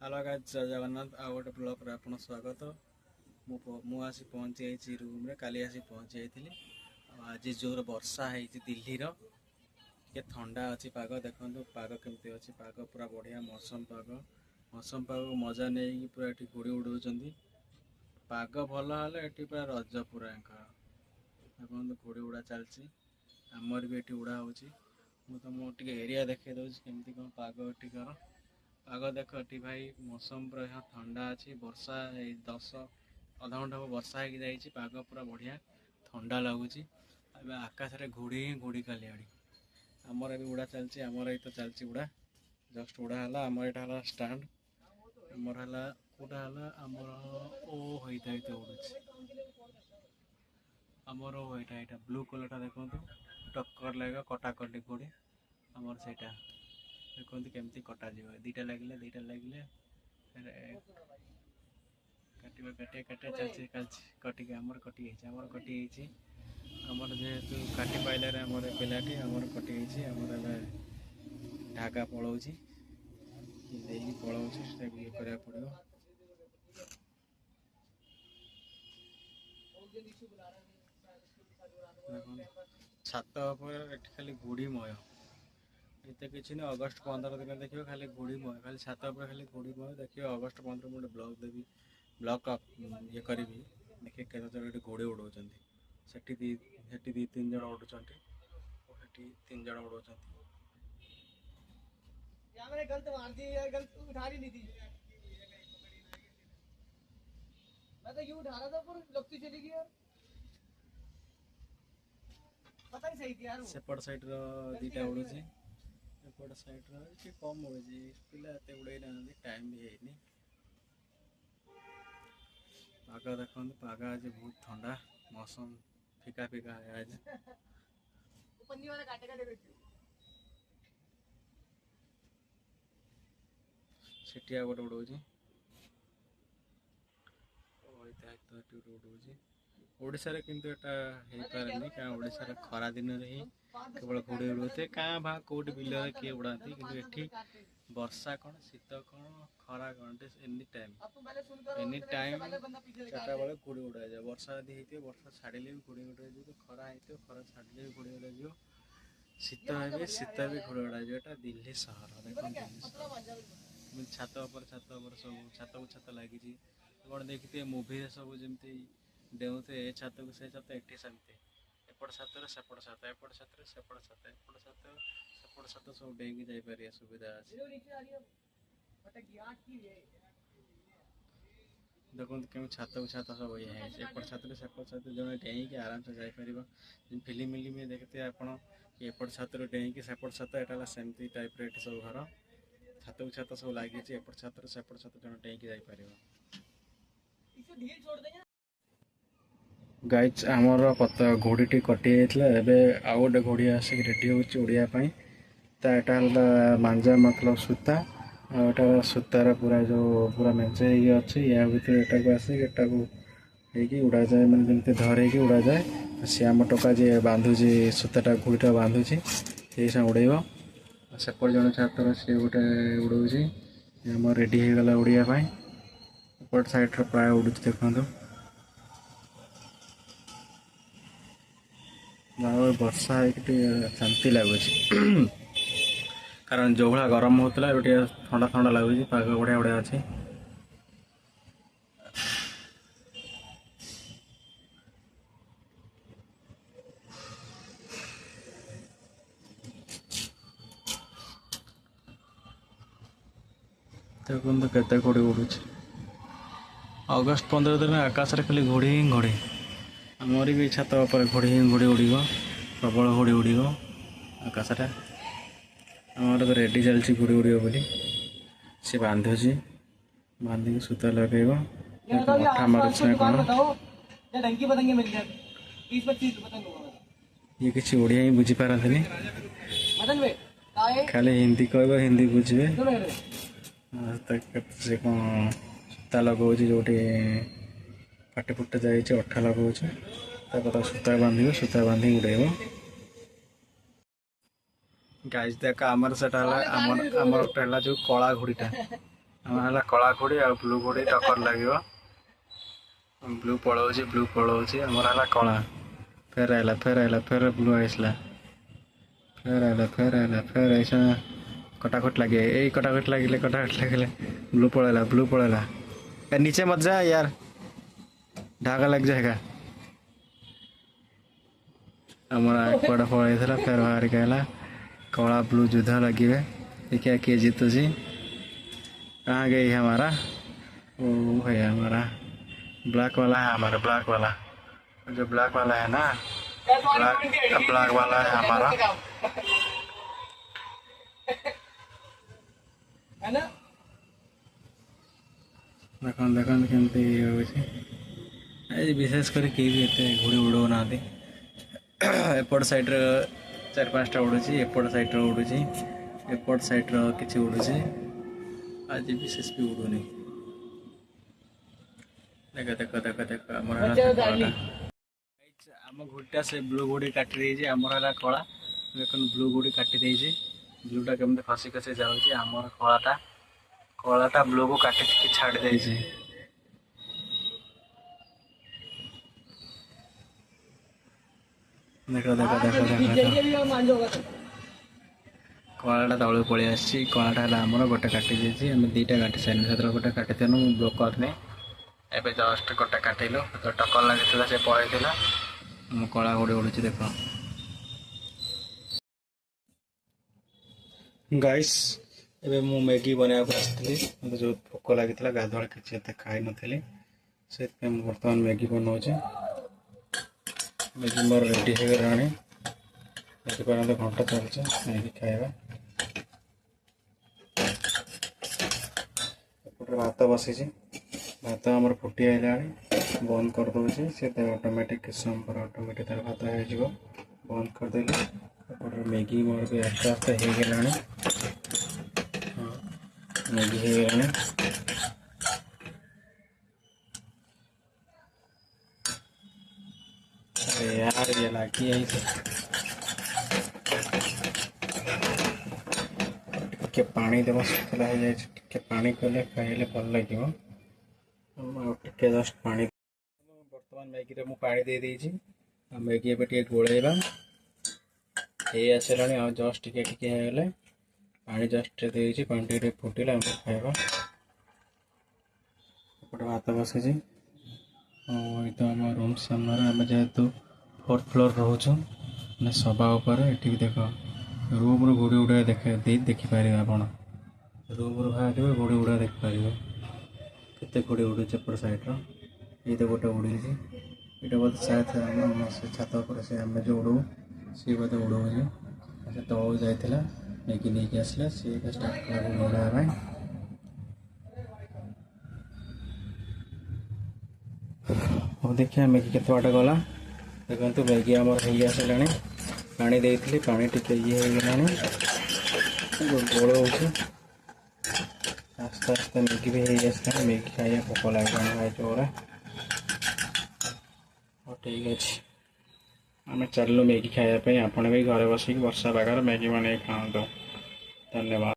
Hello guys, जय जगन्नाथ। आ गोटे blog रे आपन स्वागत। मु आसी पहुँची जाइए रूम रे। काली आसी पहुँची जाइली। आज जोर वर्षा है दिल्ली रो। के ठंडा अच्छी पाग देखो। पाग केमती अच्छी पाग पूरा बढ़िया मौसम पाग मजा नहीं पूरा ये घुड़ी उड़ाऊँ। पाग भल हेले ये पूरा रज पूरा देखो घुड़ी उड़ा चलती। आमर भी ये उड़ा हो। मुझे एरिया देखे दूसरी केमती कौन पाग एटिकर पाग देख ये भाई मौसम पूरा यहाँ ठंडा अच्छी। वर्षा 10 अधा घंटा हम वर्षा हो पाग पूरा बढ़िया ठंडा लगुच। आकाश रे घुड़ी ही घुड़ी खाली आड़ी आमर भी उड़ा चलती। आमर तो चलती उड़ा जस्ट उड़ा है आमर यहाँ स्टाण्ड आमर है कौटा है आमर ओ होता उड़ू आमर यहाँ ब्लू कलर देखो टक्कर लगे कटाकटी घुड़ी आमर से देखते केमती कटा दीटा लगे काटिया काटिया काटिया चलती कटिक आमर कटि आमर जेहेतु काटी पाइल आमर पिलाटी आमर कटि आमर ढाका पलाऊँ पलाऊँ ये करा पड़ो। छात खाली घुड़ीमय एत कि अगस्ट 15 दिन देखिए खाली घुड़ीमय खाली छात खाली घुड़ीमय देखिए। अगस्ट 15 मुझे ब्लॉग देवी ब्लॉग ये करी देखिए के घोड़े उड़ाऊँ से दी 3 जन उड़ुं 3 जन उड़ाऊँ। मैंने गलत मार दी यार, गलत उठा रही नहीं थी। मैं तो यूं उठा रहा था पर लगती चली गई यार, पता नहीं सही थी यार। सेपट साइड रो दीटा उड़ुची एपट साइड रो कि कम उड़ुची पिला एते उड़े ना टाइम भी हेनी। पाग देखो पाग आज बहुत ठंडा मौसम फिका फिका है आज। सेठिया गोटे उड़ाऊँ ओडिशा रे किंतु एटा हे पारेनी क्या ओडिशा रे खरा दिन रे ही केवल घोड़े उड़ाते क्या भा कोट बिल किए उड़ाती किंतु एठी वर्षा कौन शीत कौन खरा कौन एनी टाइम 4टा बेले घोड़ी उड़ा जाए। वर्षा यदि होती वर्षा छाड़े भी घोड़ी उड़ा जाए खरा होती खरा छाड़े भी घोड़ी उड़ा जाए शीत है शीत भी घोड़ी उड़ा जाए। दिल्ली सहर देखो छात सब छात को छात लगी कौन देखिए मुवी सब जमी डेउते ए छात को से छात एटी सेमती एपट छात सेपट छात एपट छात सेपट छात एपट छात सेपट छात सब डेगी जापर सुविधा अच्छे। देखो क्यों छात को छात सब ये एपट छात सेपट छात जो डेईक आराम से जापर फिल्म में देखते आप एपट छात डेईक सेपट छात एटा सेमती टाइप रे सब घर छात को छात सब लगी एपट छात सेपट छात जो डेईक जापर। गाइज आमर पत घोड़ी कटि जाता है आउ गोटे घोड़ी आसिक रेडी होड़ा मांजा मतलब सूता आटा सूतार पूरा जो पूरा मेचे अच्छी या भर एटा को आसिक एटा को उड़ा जाए मैंने जमी धरक उड़ा जाए सी आम टोका जी बांधुची सूताटा घोड़ीटा बांधुची ये उड़ेब सेपट जन छातर सी गोटे उड़ाऊँ आम रेडी हो गला उड़ापी एपट साइड प्राय उड़ू देखो। वर्षा शांति लगुच कारण जो भाया गरम होता ठंडा ठंडा लगुच पाग बढ़िया बढ़िया अच्छी। देखो केते घोड़ी उड़ू अगस्ट 15 दिन आकाश रे खाली घोड़ी ही घोड़ी आमर भी छात पर घोड़ी ही घोड़ी उड़ प्रबल घोड़ी उड़ आकाशटा आमर तो रेडी चलती घोड़ी उड़ बोली सी बांधुची बांधिक सूता लगेब अठा मारुचे कौन ये किसी ओडिया ही बुझीपारती खाली हिंदी कह हिंदी बुझे से कौन सूता लगाऊँ जो फाटे फुटे जाइए अठा लगाऊँ सूता बांधी उड़ेब। गाइस देख आमर से आमर जो कला घोड़ीटा आम कला घोड़ी आ ब्लू घोड़ी टक्कर लगे ब्लू पलाऊँ आमर है कला फेर आइला फेर ब्लू आसला फेर ऐसा कटाकट लगे यही कटाकट लगे ब्लू पड़ेला नीचे मत जा यार ढाका लग जाएगा हमारा कड़ा पड़े फिर बाहर के कला ब्लू युद्ध लगे देखिए किए जीतु जी कहाँ गई हमारा वो है हमारा ब्लैक वाला है हमारा ब्लैक वाला जो ब्लैक वाला है ना ब्लैक वाला है हमारा देखो देखो केमती विशेष कर घोड़ी उड़ो ना एपट साइड चार पाँचटा उड़ूची एपट साइड उड़ूची एपट साइड किसी उड़ूची आज विशेष भी उड़ूनी देख देख देख देख आम घोड़ीटा से ब्लू घोड़ी काटी आमर है कला देख ब्लू घोड़ी काटी ब्लूटा केमती खसी खसी जाऊँगी आमर कलाटा ब्लू को काटी छाड़ दे देख देख देख कलाटा तलू पलि आसी कलाटा है आमर गोटे काटी आम दुईटा काटी सारे से गोटे काटी ब्लॉक करनी एवं जस्ट गोटे काटिलु तो टक्कर लगी से पलैला मो कला घोड़ी उड़ू देख गाइस एबे मु मैगी बनाया आसती मतलब जो भोक लगी गाधुआ किसी एत खाई नी से बर्तमान मैगी बनाऊे मैगी मोर रेडी हो गला देखिए घंटा चलছে मैगी खाଇବା भात बसी भात आमर फुटी आइला बंद कर दूसरी से ऑटोमेटिक किस समय पर ऑटोमेटिक तार भात हो बंद करदेली एपटे मैगी मोर भी आस्ते आस्ते हो गला मैगी हो गला यार ये लगी टे पानी देव सुखला हो जाए पानी कले खाइले भल लगे टे जस्ट पानी बर्तमान मैगी रे मु पानी दे देछि मैगी एबे टे गोलेबा हे आसला जस्ट टिके टिके हेले पानी जस्ट देछि पानी टे फुटिला हम खाइबा एपटे भात बसे तो आम रूम सामने आम जेहेतु फोर्थ फ्लोर रोचु ना सभा उपर ये देख रूम रू घोड़ी उड़ा देखिपारे आप रूम रू बाहर घोड़ी उड़ा देखिपार केते घोड़ी उड़े एपट सैड्र ये तो गोटे उड़ी ये बोलते शायद छात पर से आम जो उड़ू सी बोलते उड़ाऊे से तलू जाइला मैगी नहीं आसला सी स्टार्ट कला उड़ाई अब देखिए मैगी केत बाट गला देखो मैगी आमर हो आसला पानी देती पानी टिके ये गला गोल हो आस्ते आस्ते मैगी भी हो आसला मैगी खाइए भोक लगे भाई जोर ठीक अच्छे आम चलू मैगी खायापी आपण भी घर बसिक वर्षा पागर मैगी बन खाऊ धन्यवाद।